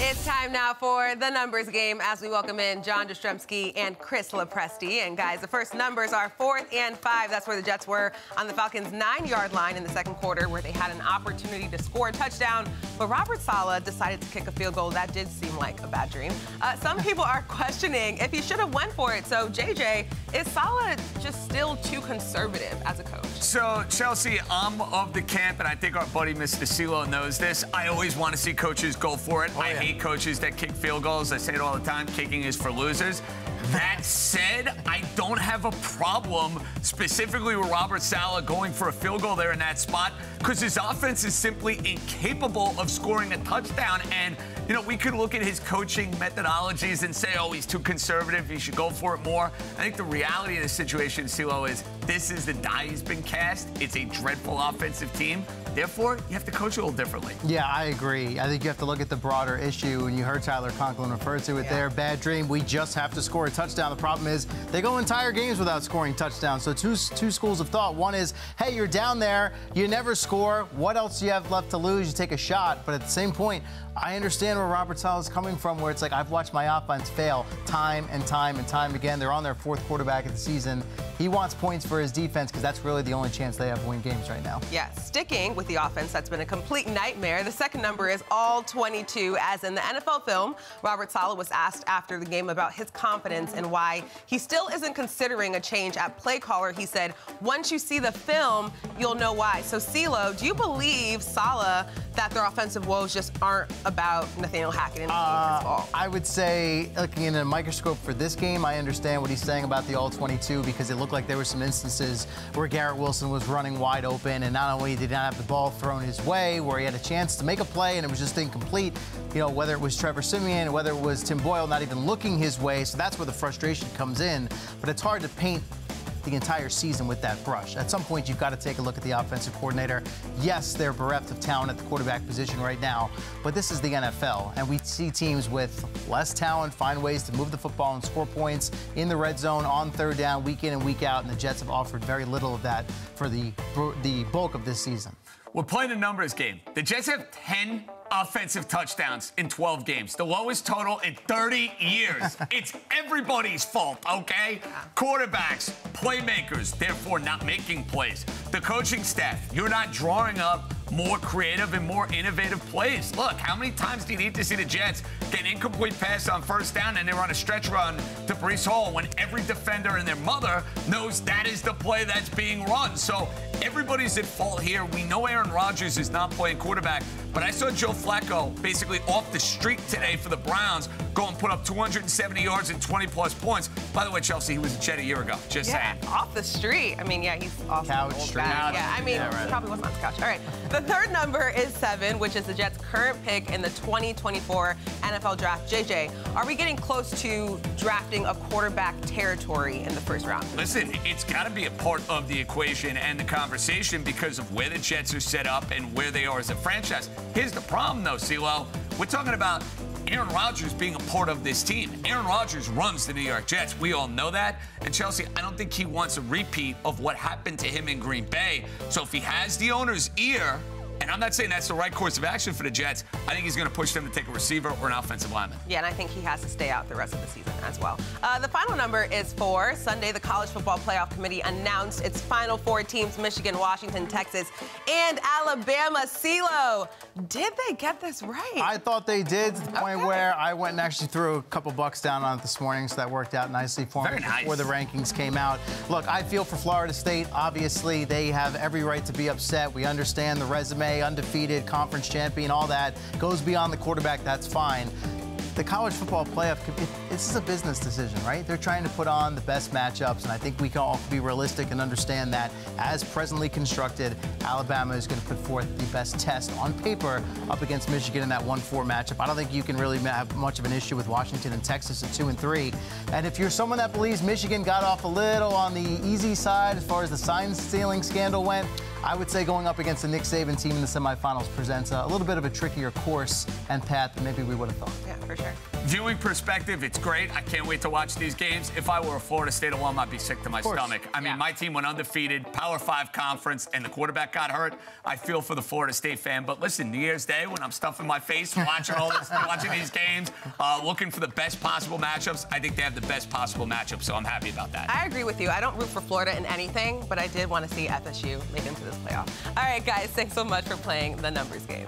It's time now for the numbers game as we welcome in Jastremski and Chris LoPresti. And guys, the first numbers are 4th and 5. That's where the Jets were on the Falcons' 9-yard line in the second quarter, where they had an opportunity to score a touchdown. But Robert Saleh decided to kick a field goal. That did seem like a bad dream. Some people are questioning if he should have went for it. So, JJ, is Saleh just still too conservative as a coach? So, Chelsea, I'm of the camp, and I think our buddy Mr. CeeLo knows this. I always want to see coaches go for it. I hate coaches that kick field goals. I say it all the time. Kicking is for losers. That said, I don't have a problem specifically with Robert Saleh going for a field goal there in that spot because his offense is simply incapable of scoring a touchdown. And, you know, we could look at his coaching methodologies and say, oh, he's too conservative. He should go for it more. I think the reality of the situation, CeeLo, is this is the die he's been cast. It's a dreadful offensive team. Therefore, you have to coach a little differently. Yeah, I agree. I think you have to look at the broader issue, and you heard Tyler Conklin refer to it there. Bad dream. We just have to score a touchdown. The problem is they go entire games without scoring touchdowns. So two schools of thought. One is, hey, you're down there. You never score. What else do you have left to lose? You take a shot. But at the same point, I understand where Robert Saleh is coming from, where it's like I've watched my offense fail time and time and time again. They're on their 4th quarterback of the season. He wants points for his defense because that's really the only chance they have to win games right now. Yeah, sticking with the offense, that's been a complete nightmare. The second number is all 22, as in the NFL film. Robert Saleh was asked after the game about his confidence and why he still isn't considering a change at play caller. He said, once you see the film, you'll know why. So, CeeLo, do you believe Saleh that their offensive woes just aren't about Nathaniel Hackett and his fault? I would say, looking in a microscope for this game, I understand what he's saying about the all 22 because it looked like there were some instances where Garrett Wilson was running wide open, and not only did he not have the ball thrown his way, where he had a chance to make a play and it was just incomplete. You know, whether it was Trevor Siemian, whether it was Tim Boyle not even looking his way, so that's where the frustration comes in. But it's hard to paint the entire season with that brush. At some point, you've got to take a look at the offensive coordinator. Yes, they're bereft of talent at the quarterback position right now, but this is the NFL, and we see teams with less talent find ways to move the football and score points in the red zone on 3rd down week in and week out, and the Jets have offered very little of that for the bulk of this season. We're playing a numbers game. The Jets have 10 offensive touchdowns in 12 games, the lowest total in 30 years. It's everybody's fault, okay? Quarterbacks, playmakers, therefore not making plays. The coaching staff, you're not drawing up more creative and more innovative plays. Look, how many times do you need to see the Jets get an incomplete pass on 1st down and they're on a stretch run to Breece Hall when every defender and their mother knows that is the play that's being run? So everybody's at fault here. We know Aaron Rodgers is not playing quarterback, but I saw Joe Flacco basically off the street today for the Browns go and put up 270 yards and 20-plus points. By the way, Chelsea, he was a Jet a year ago. Just saying. Off the street. I mean, yeah, he's off couch the street. Yeah, I mean, he probably wasn't on the couch. All right. The third number is 7, which is the Jets' current pick in the 2024 NFL Draft. JJ, are we getting close to drafting a quarterback territory in the 1st round? Listen, it's got to be a part of the equation and the conversation because of where the Jets are set up and where they are as a franchise. Here's the problem, though, CeeLo. We're talking about Aaron Rodgers being a part of this team. Aaron Rodgers runs the New York Jets. We all know that. And Chelsea, I don't think he wants a repeat of what happened to him in Green Bay. So if he has the owner's ear, and I'm not saying that's the right course of action for the Jets, I think he's going to push them to take a receiver or an offensive lineman. Yeah, and I think he has to stay out the rest of the season as well. The final number is 4. Sunday, the College Football Playoff Committee announced its final 4 teams: Michigan, Washington, Texas, and Alabama. CeeLo, did they get this right? I thought they did, to the point where I went and actually threw a couple bucks down on it this morning, so that worked out nicely for me before the rankings came out. Look, I feel for Florida State. Obviously, they have every right to be upset. We understand the resume, undefeated, conference champion, all that goes beyond the quarterback. That's fine. The college football playoff, this is a business decision, right? They're trying to put on the best matchups, and I think we can all be realistic and understand that as presently constructed, Alabama is going to put forth the best test on paper up against Michigan in that 1-4 matchup. I don't think you can really have much of an issue with Washington and Texas at 2 and 3. And if you're someone that believes Michigan got off a little on the easy side as far as the sign stealing scandal went, I would say going up against the Nick Saban team in the semifinals presents a little bit of a trickier course and path than maybe we would have thought. Yeah, for sure. Viewing perspective, it's great. I can't wait to watch these games. If I were a Florida State alum, I'd be sick to my stomach. I mean, my team went undefeated, Power 5 conference, and the quarterback got hurt. I feel for the Florida State fan. But listen, New Year's Day, when I'm stuffing my face, watching watching these games, looking for the best possible matchups, I think they have the best possible matchups, so I'm happy about that. I agree with you. I don't root for Florida in anything, but I did want to see FSU make it into this playoff. All right, guys, thanks so much for playing the numbers game.